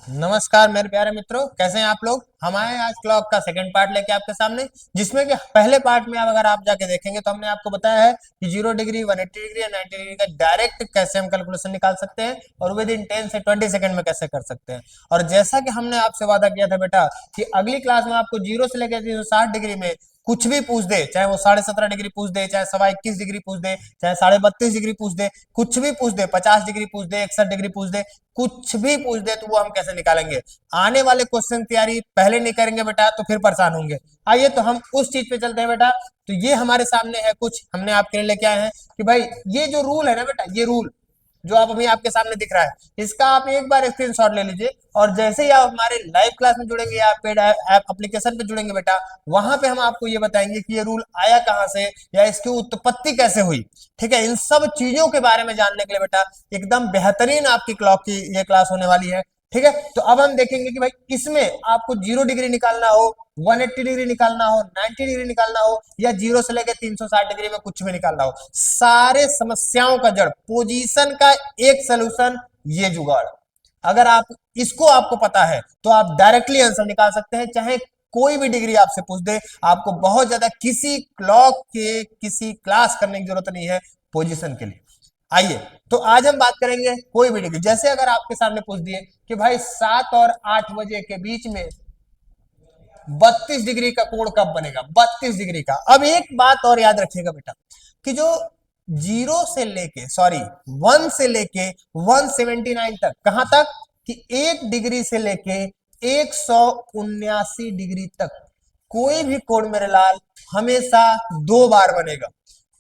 नमस्कार मेरे प्यारे मित्रों, कैसे हैं आप लोग। हम आए आज क्लॉक का सेकंड पार्ट लेके आपके सामने, जिसमें कि पहले पार्ट में अगर आप जाके देखेंगे तो हमने आपको बताया है कि 0 डिग्री 180 डिग्री या 90 डिग्री का डायरेक्ट कैसे हम कैलकुलेशन निकाल सकते हैं और विद इन 10 से 20 सेकंड में कैसे कर सकते हैं। और जैसा कि हमने आपसे वादा किया था बेटा कि अगली क्लास में आपको 0 से लेकर 360 डिग्री में कुछ भी पूछ दे, चाहे वो 17.5 डिग्री पूछ दे, चाहे 21.25 डिग्री पूछ दे, चाहे 32.5 डिग्री पूछ दे, कुछ भी पूछ दे, 50 डिग्री पूछ दे, 61 डिग्री पूछ दे, कुछ भी पूछ दे तो वो हम कैसे निकालेंगे। आने वाले क्वेश्चन तैयारी पहले नहीं करेंगे बेटा तो फिर परेशान होंगे। आइए तो हम उस चीज पे चलते हैं बेटा। तो ये हमारे सामने है, कुछ हमने आपके लिए लेके आए हैं कि भाई ये जो रूल है ना बेटा, ये रूल जो आप अभी आपके सामने दिख रहा है, इसका आप एक बार स्क्रीनशॉट ले लीजिए और जैसे ही आप हमारे लाइव क्लास में जुड़ेंगे या पेड ऐप एप्लीकेशन पे जुड़ेंगे बेटा, वहां पे हम आपको ये बताएंगे कि ये रूल आया कहां से या इसकी उत्पत्ति कैसे हुई। ठीक है, इन सब चीजों के बारे में जानने के लिए बेटा एकदम बेहतरीन आपकी क्लॉक की ये क्लास होने वाली है। ठीक है, तो अब हम देखेंगे कि भाई इसमें आपको 0 डिग्री निकालना हो, 180 डिग्री निकालना हो, 90 डिग्री निकालना हो या 0 से लेकर 360 डिग्री में कुछ भी निकालना हो, सारे समस्याओं का जड़ पोजीशन का एक सोल्यूशन ये जुगाड़। अगर आप इसको आपको पता है तो आप डायरेक्टली आंसर निकाल सकते हैं, चाहे कोई भी डिग्री आपसे पूछ दे। आपको बहुत ज्यादा किसी क्लॉक के किसी क्लास करने की जरूरत नहीं है पोजीशन के लिए। आइए तो आज हम बात करेंगे कोई भी डिग्री। जैसे अगर आपके सामने पूछ दिए कि भाई 7 और 8 बजे के बीच में 32 डिग्री का कोण कब बनेगा, 32 डिग्री का। अब एक बात और याद रखिएगा बेटा कि जो 1 से लेके 179 तक, कहां तक कि 1 डिग्री से लेके 179 डिग्री तक कोई भी कोण मेरे लाल हमेशा 2 बार बनेगा।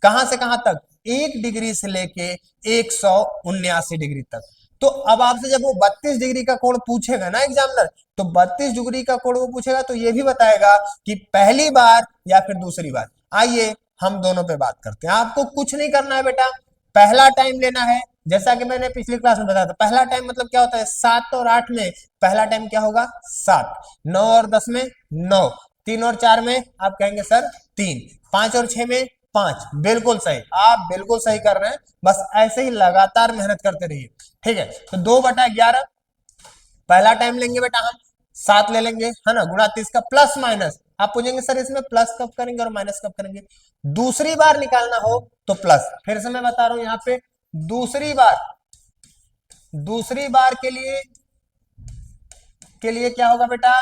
कहां से कहां तक, 1 डिग्री से लेके 179 डिग्री तक। तो अब आपसे जब वो 32 डिग्री का कोण पूछेगा ना एग्जामिनर, तो 32 डिग्री का कोण वो पूछेगा तो ये भी बताएगा कि पहली बार या फिर दूसरी बार। आइए हम दोनों पे बात करते हैं। आपको कुछ नहीं करना है बेटा, पहला टाइम लेना है। जैसा कि मैंने पिछली क्लास में बताया था, पहला टाइम मतलब क्या होता है, 7 और 8 में पहला टाइम क्या होगा 7, 9 और 10 में 9, 3 और 4 में आप कहेंगे सर 3, 5 और 6 में 5। बिल्कुल सही, आप बिल्कुल सही कर रहे हैं, बस ऐसे ही लगातार मेहनत करते रहिए। ठीक है, तो 2/11 पहला टाइम लेंगे बेटा हम, 7 ले लेंगे है ना, गुणा 30 का प्लस माइनस। आप पूछेंगे सर इसमें प्लस कब करेंगे और माइनस कब करेंगे। दूसरी बार निकालना हो तो प्लस, फिर से मैं बता रहा हूं यहाँ पे दूसरी बार के लिए क्या होगा बेटा,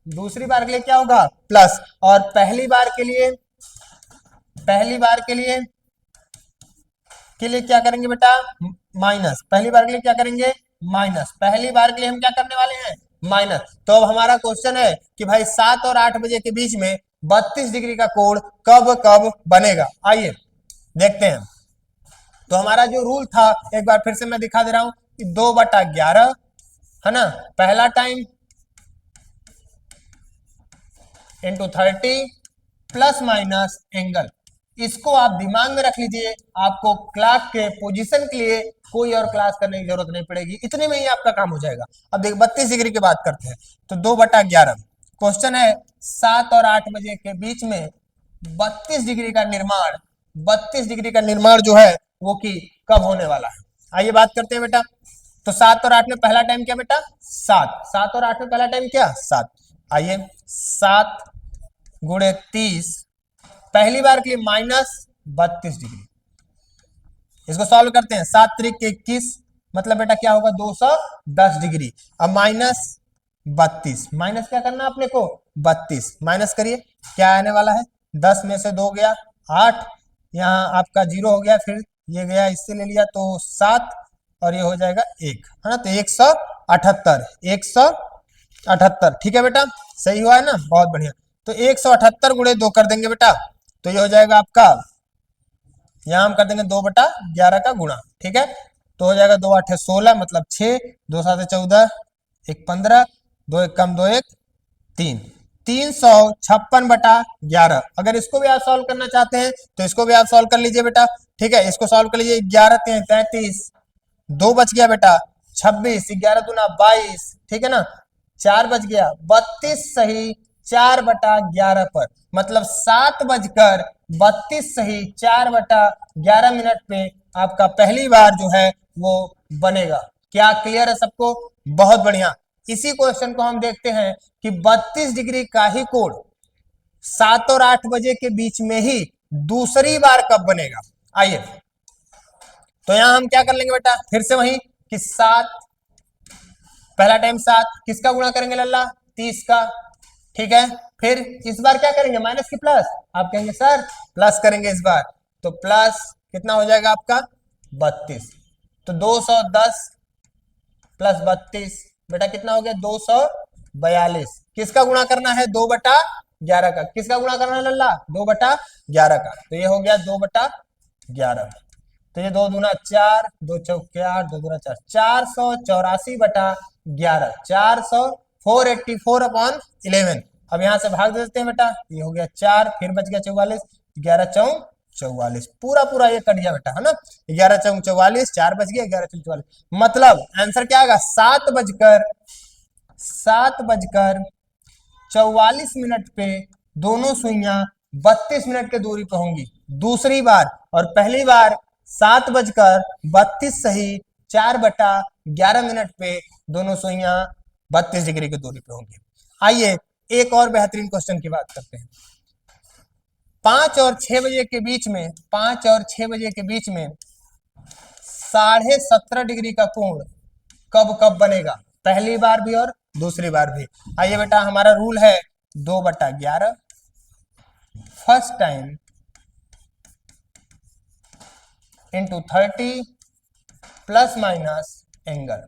दूसरी बार के लिए क्या होगा प्लस, और पहली बार के लिए क्या करेंगे बेटा माइनस। पहली बार के लिए क्या करेंगे माइनस, पहली बार के लिए हम क्या करने वाले हैं माइनस। तो अब हमारा क्वेश्चन है कि भाई 7 और 8 बजे के बीच में 32 डिग्री का कोण कब कब बनेगा। आइए देखते हैं। तो हमारा जो रूल था एक बार फिर से मैं दिखा दे रहा हूं कि 2/11 है ना, पहला time into 30 plus minus angle. इसको आप दिमाग में रख लीजिए, आपको क्लॉक के पोजीशन के लिए कोई और क्लास करने की जरूरत नहीं पड़ेगी, इतने में ही आपका काम हो जाएगा। अब देखिए 32 डिग्री की बात करते हैं। तो 2/11 क्वेश्चन है, 7 और 8 बजे के बीच में 32 डिग्री का निर्माण जो है वो कि कब होने वाला है। आइए बात करते हैं बेटा। तो 7 और 8 में पहला टाइम क्या बेटा 7, 7 और 8 में पहला टाइम क्या 7। आइए 7 गुणे 30, पहली बार के लिए -32 डिग्री। इसको सॉल्व करते हैं, 7 त्रिक 21 मतलब बेटा क्या होगा 210 डिग्री। अब -32 माइनस क्या करना अपने को 32 माइनस करिए, क्या आने वाला है 10 में से 2 गया 8, यहाँ आपका 0 हो गया, फिर ये गया इससे ले लिया तो 7 और ये हो जाएगा 1 है ना, तो 178। ठीक है बेटा, सही हुआ है ना, बहुत बढ़िया। तो 178 गुणे 2 कर देंगे बेटा, तो ये हो जाएगा आपका, यहां हम कर देंगे 2/11 का गुणा। ठीक है, तो हो जाएगा 2 8 16 मतलब 6, 2 7 14, 1 15, 2 1 कम 2 1 3, 356/11। अगर इसको भी आप सॉल्व करना चाहते हैं तो इसको भी आप सॉल्व कर लीजिए बेटा। ठीक है, इसको सॉल्व कर लीजिए, 11 3 33, 2 बच गया बेटा 26, 11 दूना 22, ठीक है ना, 4 बच गया 32 सही 4/11 पर, मतलब 7:32 सही 4/11 पे आपका पहली बार जो है वो बनेगा। क्या क्लियर है सबको, बहुत बढ़िया। इसी क्वेश्चन को हम देखते हैं कि 32 डिग्री का ही कोण 7 और 8 बजे के बीच में ही दूसरी बार कब बनेगा। आइए, तो यहां हम क्या कर लेंगे बेटा, फिर से वही कि 7, पहला टाइम 7, किसका गुणा करेंगे लल्ला, 30 का, ठीक है। फिर इस बार क्या करेंगे, माइनस की प्लस, आप कहेंगे सर प्लस करेंगे इस बार, तो प्लस कितना हो जाएगा आपका 32, तो 210 प्लस 32 बेटा कितना हो गया 242। किसका गुणा करना है 2/11 का, किसका गुणा करना है लल्ला 2/11 का, तो ये हो गया 2/11, तो ये 2 दूना 4, 2 चौके 8, 2 दूना 4, 484/11, 484/11। अब यहां से भाग देते हैं बेटा, ये हो गया 4, फिर बच गया 44, 11 चौक 44, पूरा पूरा ये कट गया बेटा, है ना, 11 चौक 44, 4 बच गया, 11 चौक 44, मतलब आंसर क्या आएगा 7:44 पे दोनों सुइयां 32 मिनट के दूरी पे होंगी दूसरी बार, और पहली बार 7:32 सही 4/11 पे दोनों सुइयां 32 डिग्री की दूरी पे होंगी। आइए एक और बेहतरीन क्वेश्चन की बात करते हैं। 5 और 6 बजे के बीच में, 5 और 6 बजे के बीच में 17.5 डिग्री का कोण कब कब बनेगा, पहली बार भी और दूसरी बार भी। आइए बेटा, हमारा रूल है 2/11, first time into 30 plus minus angle.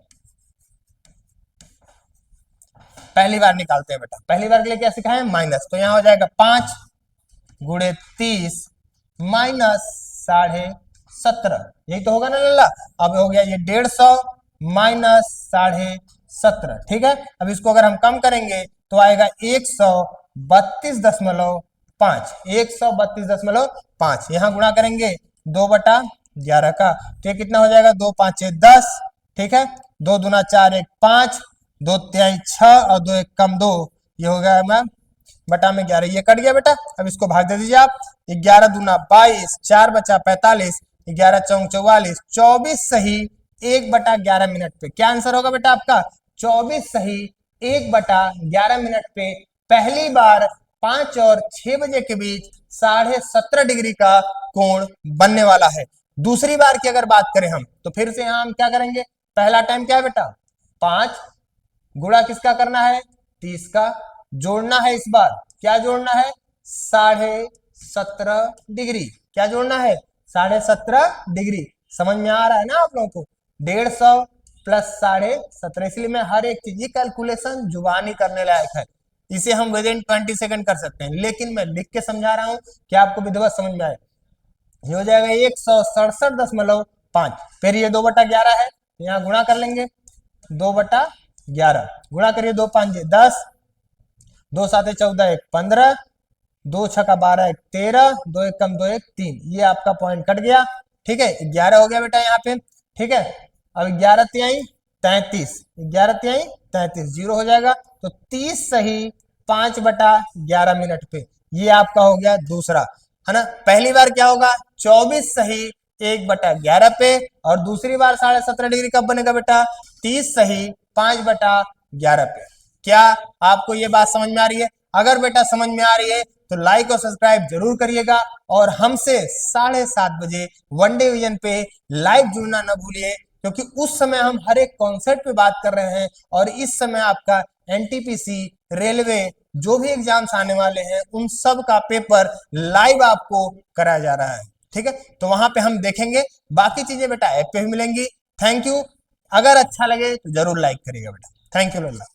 पहली बार निकालते हैं बेटा, पहली बार के लिए क्या सिखाए माइनस, तो यहां हो जाएगा 5 गुणे 30 माइनस 17.5, यही तो होगा ना लल्ला। अब हो गया ये 150 माइनस 17.5, ठीक है। अब इसको अगर हम कम करेंगे तो आएगा 132.5, 132.5, यहां गुणा करेंगे 2/11 का, तो ये कितना हो जाएगा 2 5 10, ठीक है, 2 दूना 4 1 5, 2 3 6 और 2 1 कम 2, ये हो गया मैम बटा में 11, ये कट गया बेटा। अब इसको भाग दे दीजिए आप, 11 दूना 22, 4 बचा 45, 11 चौक 44, 24 सही 1/11 मिनट पे। क्या आंसर होगा बेटा आपका 24 सही 1/11 मिनट पे पहली बार 5 और 6 बजे के बीच 17.5 डिग्री का कोण बनने वाला है। दूसरी बार की अगर बात करें हम, तो फिर से यहां हम क्या करेंगे, पहला टाइम क्या है बेटा 5, गुणा किसका करना है 30 का, जोड़ना है इस बार, क्या जोड़ना है 17.5 डिग्री, क्या जोड़ना है 17.5 डिग्री। समझ में आ रहा है ना आप लोगों को, 150 प्लस 17.5, इसलिए मैं हर एक चीज, ये कैलकुलेशन जुबानी करने लायक है, इसे हम विद इन 20 सेकंड कर सकते हैं, लेकिन मैं लिख के समझा रहा हूं कि आपको विधिवत समझ में आए। ये हो जाएगा 167.5, फिर ये 2/11 है, यहाँ गुणा कर लेंगे 2/11, गुणा करिए 2 5 10, 2 7 14 1 15, 2 6 12 1 13, 2 1 कम 2 1 3, ये आपका पॉइंट कट गया, ठीक है, 11 हो गया बेटा यहाँ पे, ठीक है। अब 11 तिहाई 33, 11 तिहाई 33, 0 हो जाएगा, तो 30 सही 5/11 मिनट पे, ये आपका हो गया दूसरा, है ना। पहली बार क्या होगा 24 सही 1/11 पे, और दूसरी बार 17.5 डिग्री कब बनेगा बेटा 30 सही 5/11 पे। क्या आपको ये बात समझ में आ रही है? अगर बेटा समझ में आ रही है तो लाइक और सब्सक्राइब जरूर करिएगा, और हमसे 7:30 बजे वनडे विजन पे लाइव जुड़ना न भूलिए, क्योंकि उस समय हम हर एक कॉन्सेप्ट पे बात कर रहे हैं, और इस समय आपका एनटीपीसी, रेलवे, जो भी एग्जाम्स आने वाले हैं उन सब का पेपर लाइव आपको कराया जा रहा है, ठीक है। तो वहां पे हम देखेंगे, बाकी चीजें बेटा ऐप पे भी मिलेंगी। थैंक यू, अगर अच्छा लगे तो जरूर लाइक करिएगा बेटा। Thank you Lalla.